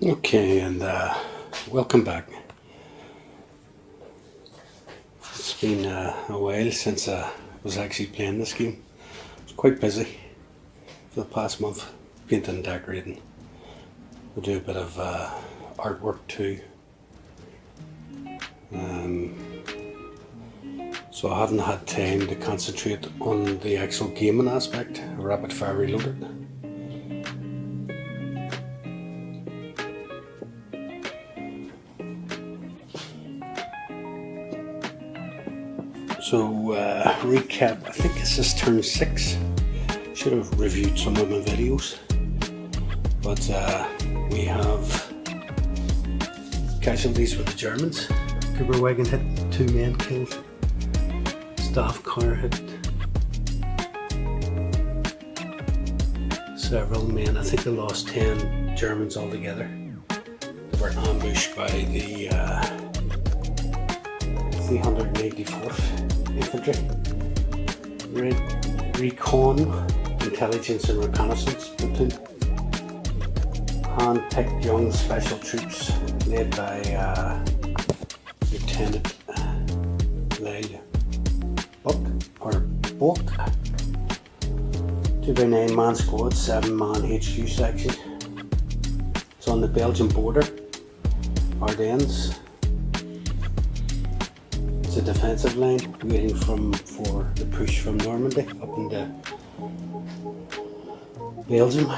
Okay, and welcome back. It's been a while since I was actually playing this game. I was quite busy for the past month, painting and decorating. I do a bit of artwork too. So I haven't had time to concentrate on the actual gaming aspect, RFR Ruleset. So recap, I think this is turn 6. Should have reviewed some of my videos, but we have casualties with the Germans. Cooper wagon hit, 2 men killed, staff car hit, several men. I think they lost 10 Germans altogether. They were ambushed by the 384th Infantry, Recon, Intelligence and Reconnaissance Platoon, hand-picked young special troops led by Lieutenant Lyle Buck, 2x9 man squad, 7-man HQ section. It's on the Belgian border, Ardennes. It's a defensive line waiting for the push from Normandy up into Belgium.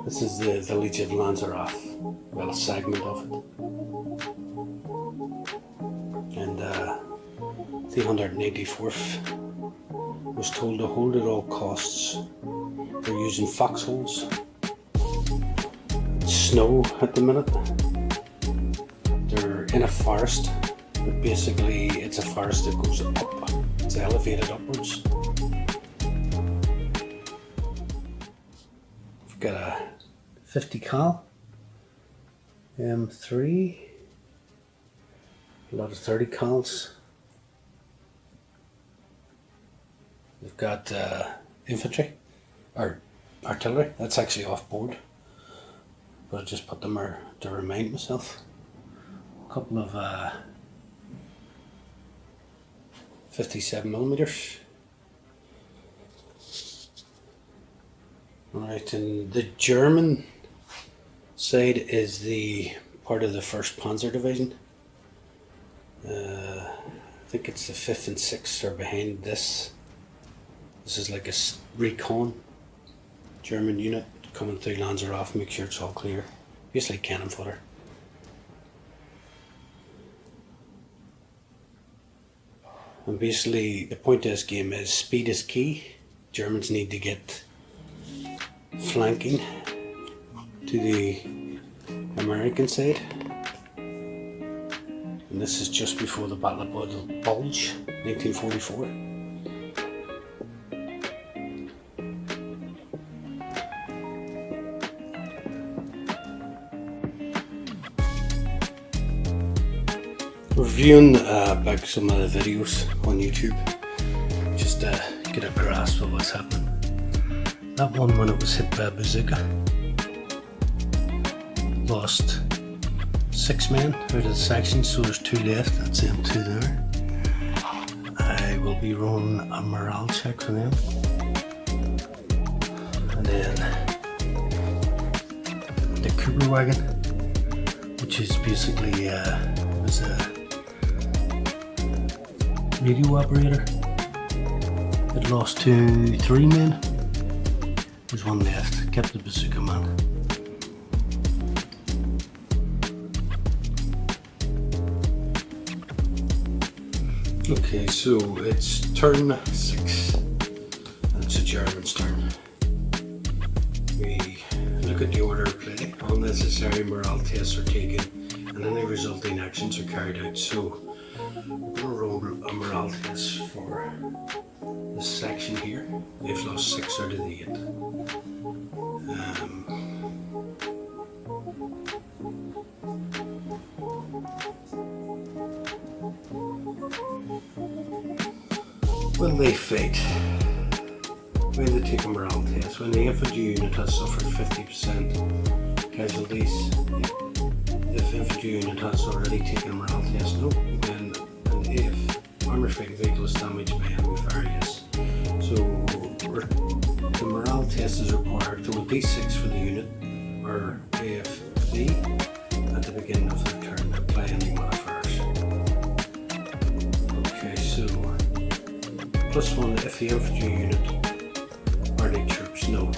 This is the village of Lanzarath, well, a segment of it. And 384th was told to hold at all costs. They're using foxholes. It's snow at the minute. They're in a forest. But basically it's a forest that goes up, it's elevated upwards. We've got a 50 cal M3, a lot of 30 cals. We've got infantry, or artillery, that's actually off board, but I just put them there to remind myself. A couple of 57mm. Alright, and the German side is the part of the 1st Panzer Division. I think it's the 5th and 6th are behind this. This is like a recon German unit coming through Lanzarath, make sure it's all clear. Basically cannon fodder. And basically the point of this game is speed is key. Germans need to get flanking to the American side. And this is just before the Battle of Bulge, 1944. Reviewing back some of the videos on YouTube, just to get a grasp of what's happening. That one, when it was hit by a bazooka, lost 6 men out of the section, so there's 2 left. That's them 2 there. I will be running a morale check for them. And then the Cooper wagon, which is basically was a radio operator. It lost 3 men. There's 1 left. Kept the bazooka man. Okay, so it's turn 6. And it's a German's turn. We look at the order of play. All necessary morale tests are taken and any resulting actions are carried out. So we're going to roll a morale test for this section here. They've lost 6 out of the 8. Will they fight? when they take a morale test, when the infantry unit has suffered 50% casualties, if infantry unit has already taken a morale test, no. When and if armoured fighting vehicle is damaged by enemy fire, yes. So the morale test is required. There will be 6 for the unit, or AFV, at the beginning of the turn. Apply any modifiers. Okay, so +1 if the infantry unit are the troops, no.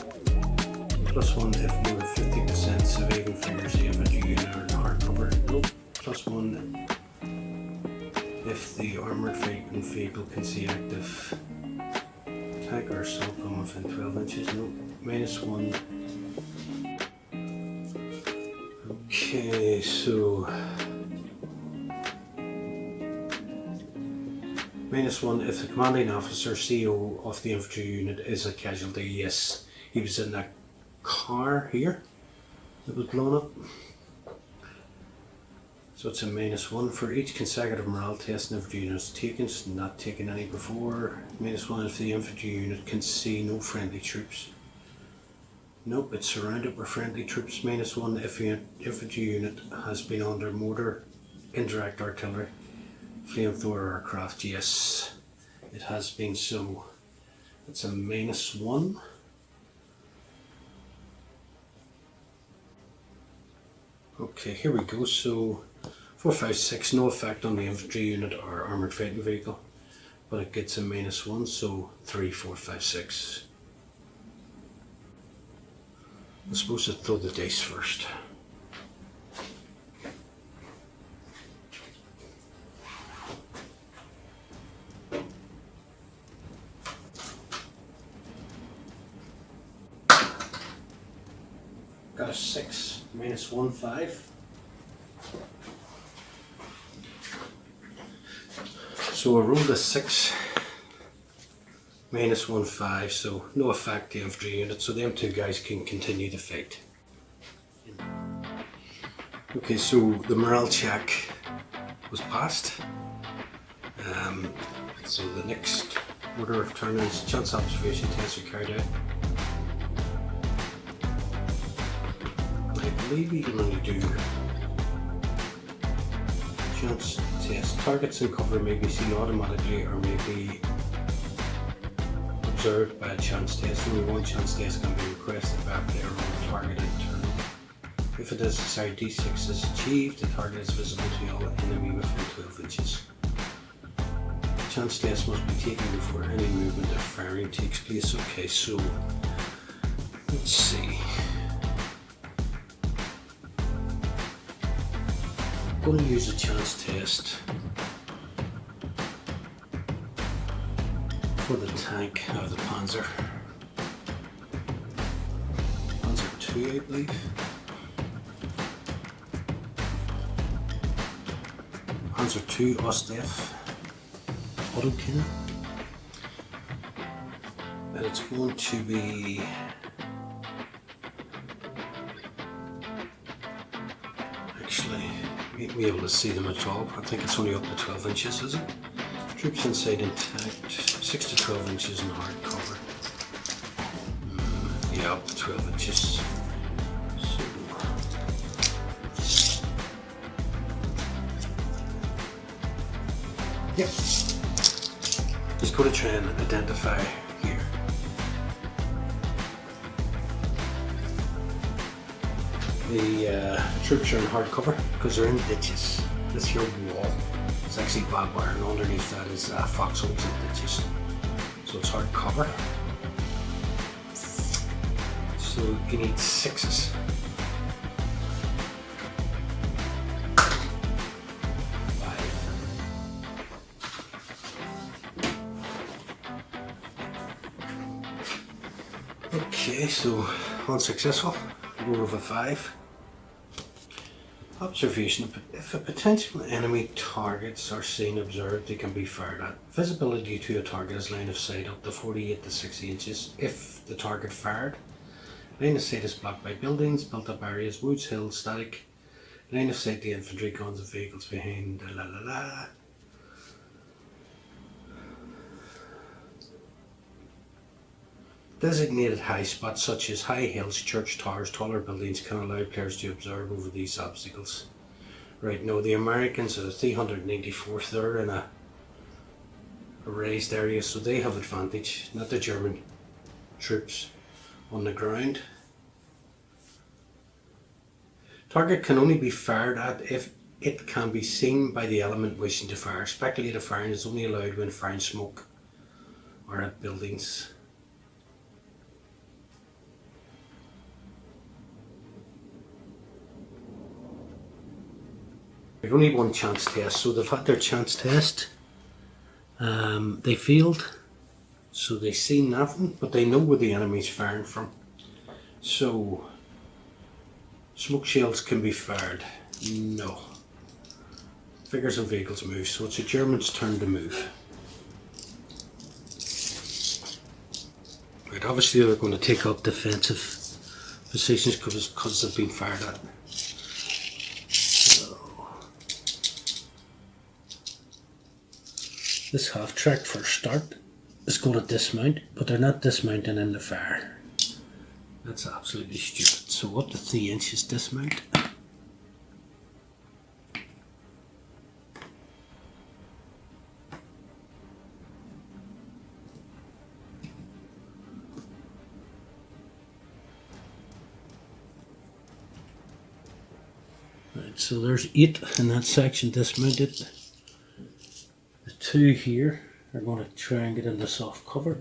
+1 if more than 50% civilian figures the infantry unit are in hardcover, no. +1 if the armoured fighting vehicle can see active attack or assault from within 12 inches, no. -1. Okay, so -1 if the commanding officer, CO of the infantry unit is a casualty, yes. He was in that car here that was blown up. So it's a -1 for each consecutive morale test an infantry unit is taken, so not taken any before. -1 if the infantry unit can see no friendly troops. Nope, it's surrounded with friendly troops. -1 if the infantry unit has been under mortar, indirect artillery, flamethrower aircraft, yes. It has been, so it's a -1. Okay, here we go. So 4, 5, 6, no effect on the infantry unit or armoured fighting vehicle, but it gets a -1, so 3, 4, 5, 6. I'm supposed to throw the dice first. Got a 6, -1, 5. So I rolled a 6, -1, 5, so no effect the infantry unit, so them 2 guys can continue the fight. Okay, so the morale check was passed. So the next order of turn is chance observation tests are carried out. I believe you can only do chance test. Targets in cover may be seen automatically or may be observed by a chance test. Only one chance test can be requested by a player on a targeted turn. If it is desired D6 is achieved, the target is visible to all enemy within 12 inches. The chance test must be taken before any movement or firing takes place. Okay, so let's see. I'm going to use a chance test for the tank or the Panzer. Panzer II, I believe. Panzer II Ostef auto cannon. And it's going to be actually, you won't be able to see them at all. I think it's only up to 12 inches, is it? Troops inside intact, 6 to 12 inches in hard cover. Yeah, up to 12 inches. So, yep. Just going to try and identify here. The troops are in hard cover because they're in ditches. This here wall is actually barbed wire, and underneath that is foxholes and ditches. So it's hard cover. So you need 6s. Okay, so unsuccessful. Roll of a 5. Observation. If a potential enemy targets are seen observed, they can be fired at. Visibility to a target is line of sight up to 48 to 60 inches. If the target fired, line of sight is blocked by buildings, built up areas, woods, hills, static. Line of sight to infantry, guns and vehicles behind. La la la. Designated high spots such as high hills, church towers, taller buildings can allow players to observe over these obstacles. Right now the Americans are the 384th, they're in a raised area, so they have advantage, not the German troops on the ground. Target can only be fired at if it can be seen by the element wishing to fire. Speculative firing is only allowed when firing smoke or at buildings. There's only one chance test, so they've had their chance test. They failed, so they see nothing, but they know where the enemy's firing from. So, smoke shells can be fired. No. Figures and vehicles move, so it's the Germans' turn to move. Right, obviously they're going to take up defensive positions because they've been fired at. This half-track for a start is going to dismount, but they're not dismounting in the fire. That's absolutely stupid. So up to 3 inches dismount. Right, so there's 8 in that section dismounted. 2 here are going to try and get into soft cover.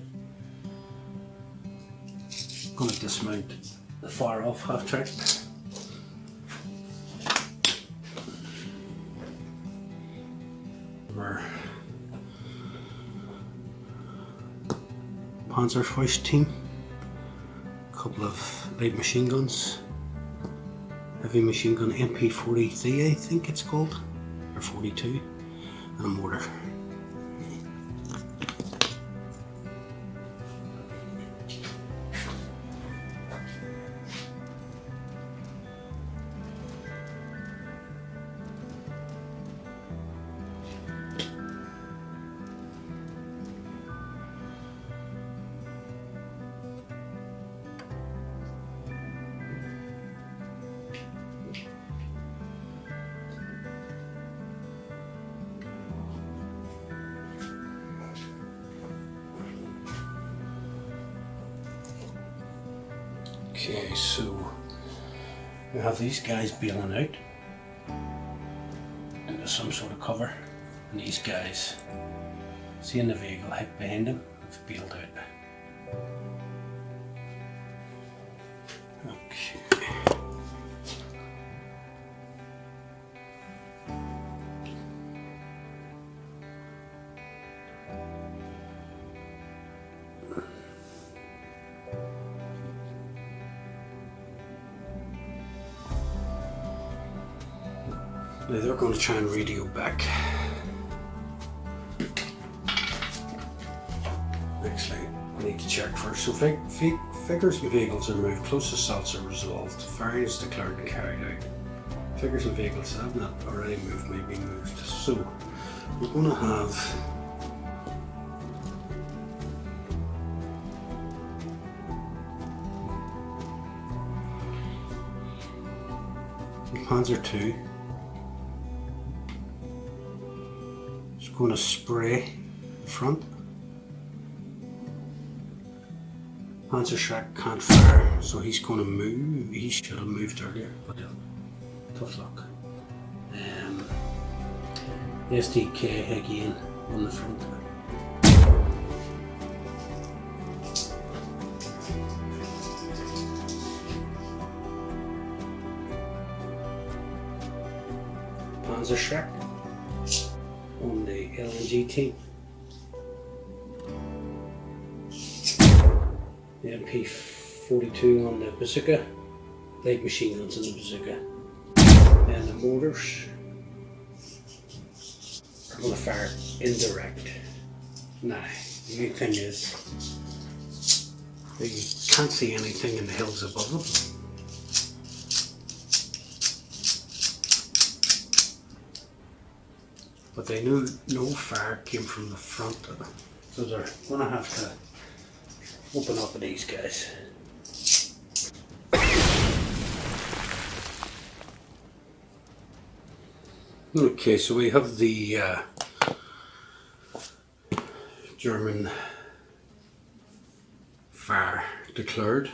Going to dismount the far off half track. Our Panzerfaust team, a couple of light machine guns, heavy machine gun MP-43 I think it's called, or 42, and a mortar. Okay, so we have these guys bailing out into some sort of cover, and these guys, seeing the vehicle hit behind them, have bailed out. Okay. Now they're going to try and radio back. Actually, I need to check first. So figures and vehicles are moved, close assaults are resolved, firing is declared and carried out. Figures and vehicles that have not already moved may be moved. So we're going to have Panzer II. Going to spray the front. Lanzarath can't fire, so he's going to move. He should have moved earlier, but tough luck. SDK again on the front. Lanzarath on the LNG team. The MP-42 on the bazooka, light machine guns on the bazooka, and the mortars are going to fire indirect. Now, the main thing is they can't see anything in the hills above them. But they knew no fire came from the front, so they're going to have to open up these guys. Okay, so we have the German fire declared.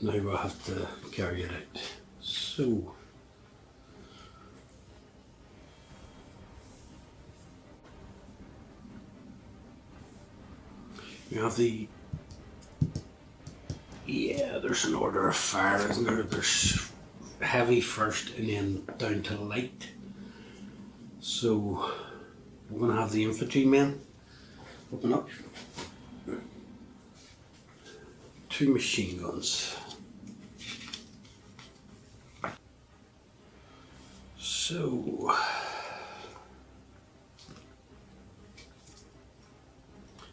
Now we'll have to carry it out. So we have the, yeah, there's an order of fire, isn't there? There's heavy first and then down to light. So we're going to have the infantrymen open up. 2 machine guns. So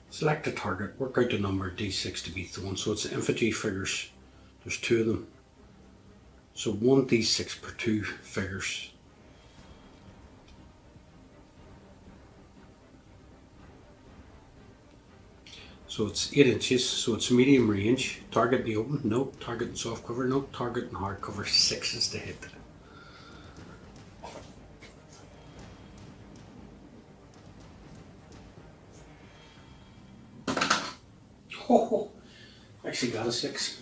select a target, work out the number D6 to be thrown. So it's the infantry figures. There's 2 of them. So 1 D6 per 2 figures. So it's 8 inches, so it's medium range. Target in the open, no. Target in soft cover, no. Target in hard cover, 6 is to hit. Oh, actually got a 6.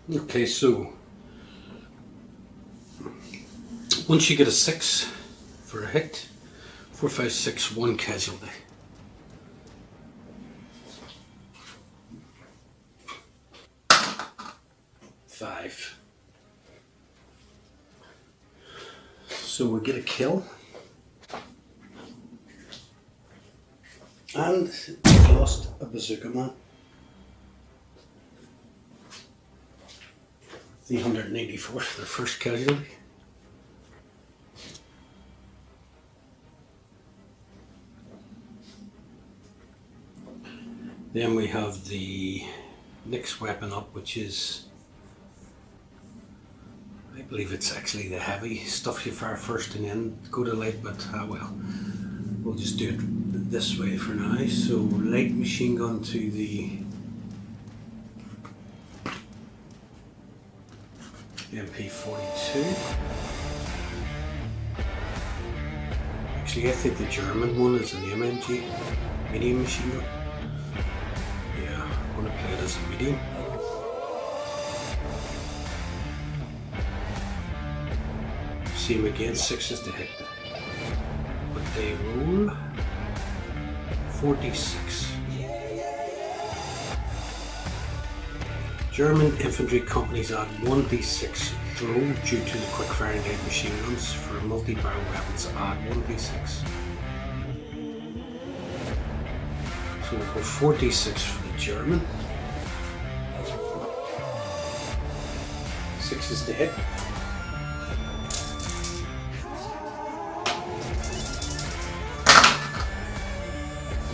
Okay, so once you get a 6 for a hit, 4, 5, 6, 1 casualty. Five. So we get a kill. And we lost a bazooka man. 384, their first casualty. Then we have the next weapon up, which is, I believe it's actually the heavy stuff you fire first and then go to light, but well, we'll just do it this way for now. So light machine gun to the MP42. Actually, I think the German one is an MMG, medium machine gun. Yeah, I'm going to play it as a medium. Same again, 6 is to hit. But they roll 46. German infantry companies add 1d6 throw due to the quick firing light machine guns. For multi-barrel weapons, add 1d6. So we'll go 4d6 for the German. 6 is to hit.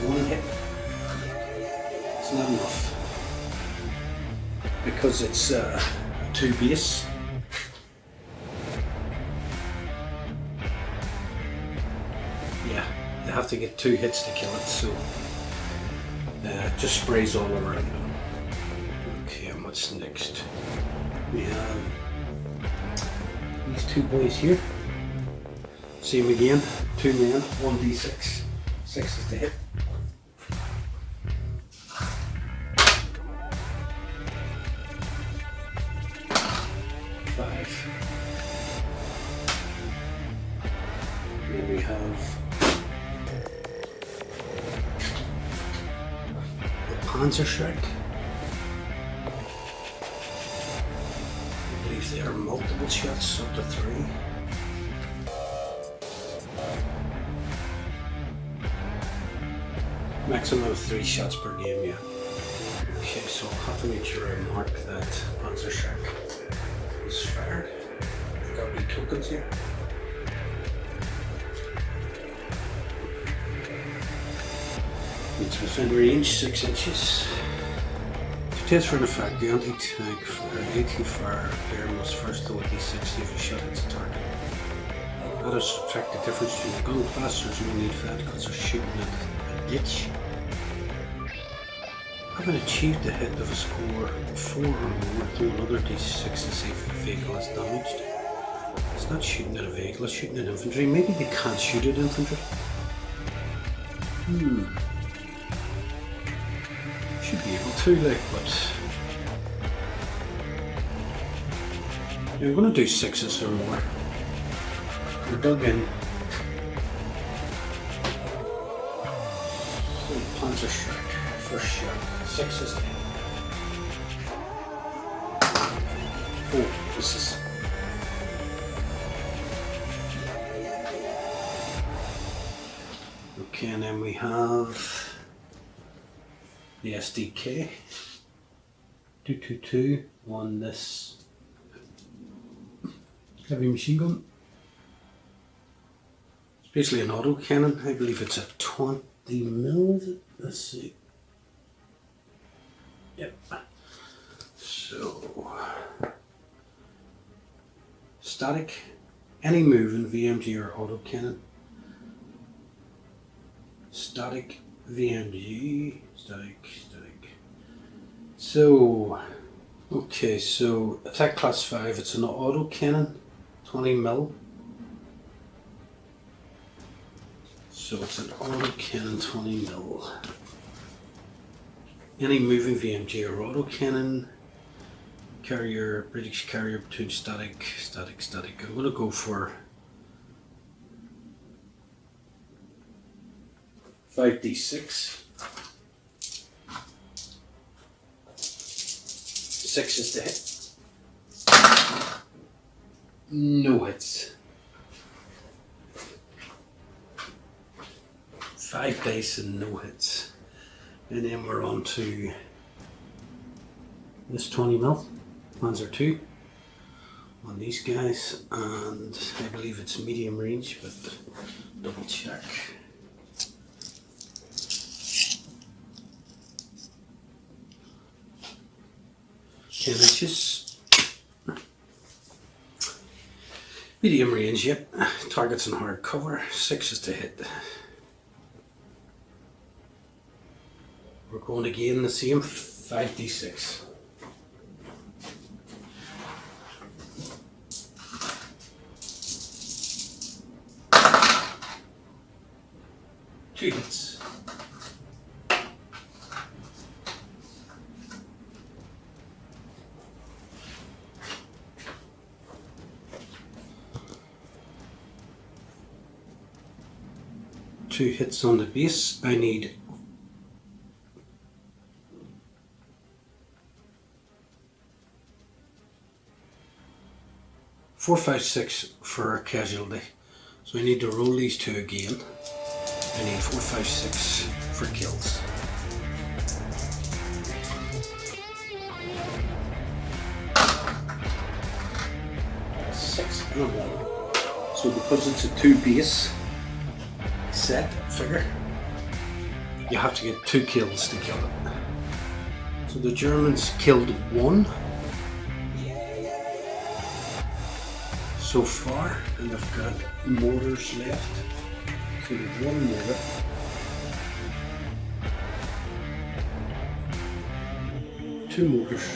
1 hit. It's not enough. Because it's 2 base. Yeah, they have to get 2 hits to kill it, so it just sprays all around. Okay, and what's next? We have these 2 boys here. Same again, 2 men, 1d6. 6 is to hit. 5. Then we have the Panzerschreck. I believe they are multiple shots, up to 3. Maximum of 3 shots per game, yeah. Okay, so I'll have to make sure I mark that Panzerschreck is fired. I've got any tokens here. It's within range, 6 inches. test for an effect, the anti-tank fire player must first throw a d6 if a shot hits a target. How to subtract the difference between the gun class? There's no need for that because they're shooting at a ditch. Having achieved the hit of a score of 4 or more, throw another d6 to see if the vehicle is damaged. It's not shooting at a vehicle, it's shooting at infantry. Maybe they can't shoot at infantry. Should be able to, like, but yeah, we're going to do 6s or more. We're dug in. So, Panzer Strike, first shot, 6s. Oh, this is. Okay, and then we have the SDK 222 on this heavy machine gun. It's basically an auto cannon. I believe it's a 20mm, is it? Let's see. Yep. So, static, any moving VMG or auto cannon. Static VMG, static. So, okay, so attack class 5, it's an auto cannon, 20mm. So it's an auto cannon 20mm. Any moving VMG or auto cannon, carrier, British carrier between static. I'm going to go for 5d6. 6 is the hit. No hits. 5 dice and no hits. And then we're on to this 20mm, Lanzarath 2 on these guys, and I believe it's medium range, but double check. 10 inches. Medium range, yep. Targets in hard cover, 6 is to hit. We're going again the same, 5d6. Two hits. Two hits on the base. I need 4, 5, 6 for a casualty. So I need to roll these two again. I need 4, 5, 6 for kills. Six and a 1. So because it's a 2 base set figure, you have to get 2 kills to kill it. So the Germans killed 1 so far, and they've got mortars left. So there's 1 mortar. Two mortars.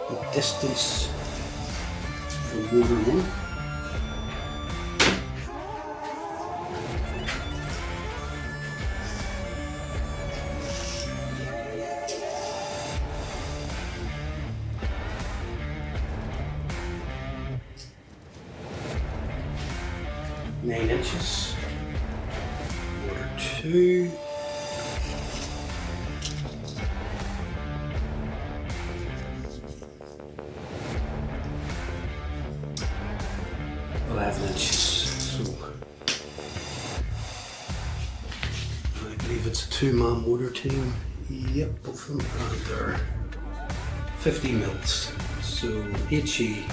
The distance from mortar 1. Nine inches. Mortar 2. So I believe it's a 2-man mortar team. Yep, both of them, and they're 50 mils. So HE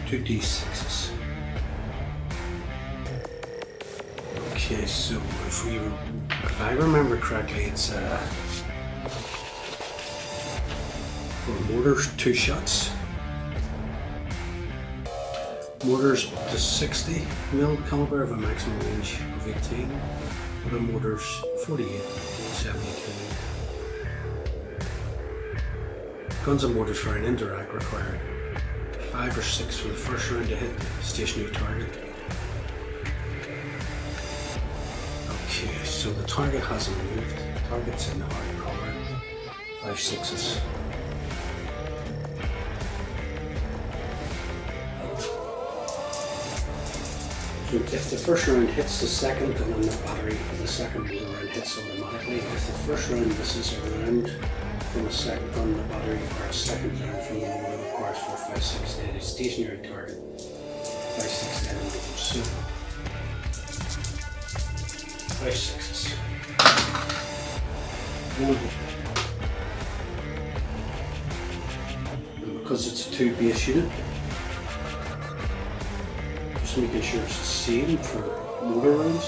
2d6s. Okay, so if I remember correctly, it's for motors 2 shots. Motors up to 60 mil caliber have a maximum range of 18. Other motors 48 and 72. Guns and mortars firing indirect require 5 or 6 for the first round to hit stationary target. Okay, so the target hasn't moved. Target's in the hard cover. 5 6s. So if the first round hits the second, then the battery of the second round hits automatically. If the first round misses a round from a second gun, the battery or a second round from the motor requires 4 5 6 dead. A stationary target 5 6 dead. So 5 6s. And because it's a 2 base unit, just making sure it's the same for motor rounds.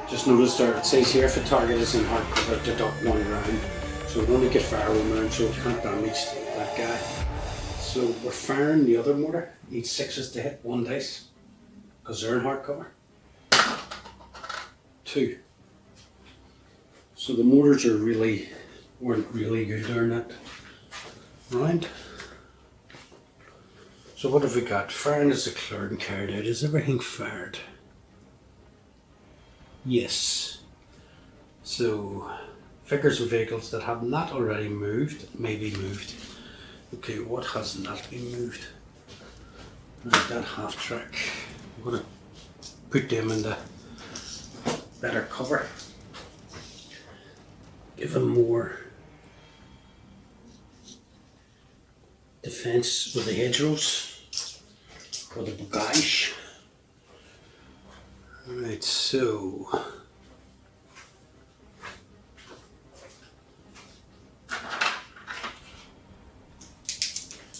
Just notice there it says here if the target is in hard cover, deduct 1 round. So it only gets fire 1 round, so it can't damage that guy. So we're firing the other mortar, needs 6s to hit 1 dice, because they're in hard cover. 2. So the mortars weren't really good during that round. So what have we got? Firing is declared and carried out. Is everything fired? Yes. So figures of vehicles that have not already moved may be moved. Okay, what has not been moved? Right, that half track. I'm going to put them in the better cover. Give them more defence with the hedgerows or the bagage. Right, so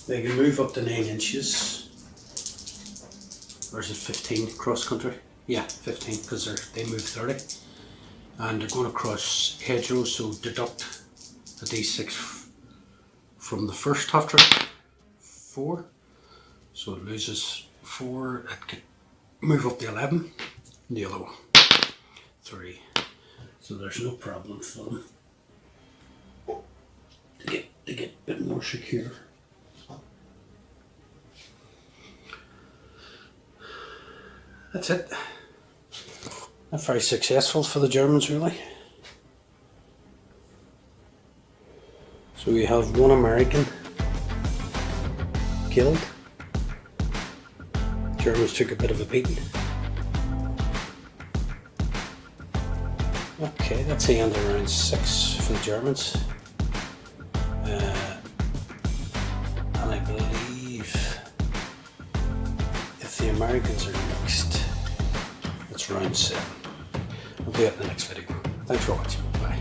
they can move up to 9 inches. Or is it 15 cross country? Yeah, 15 because they move 30. And they're going to cross hedgerows, so deduct a d6 from the first half track. 4. So it loses 4. It can move up to 11. And the other one 3. So there's no problem for them to get a bit more secure. That's it. Not very successful for the Germans, really. So we have 1 American killed. Germans took a bit of a beating. Okay, that's the end of round 6 for the Germans. And I believe if the Americans are next, it's round 7. I'll be at the next video. Thanks for watching. Bye.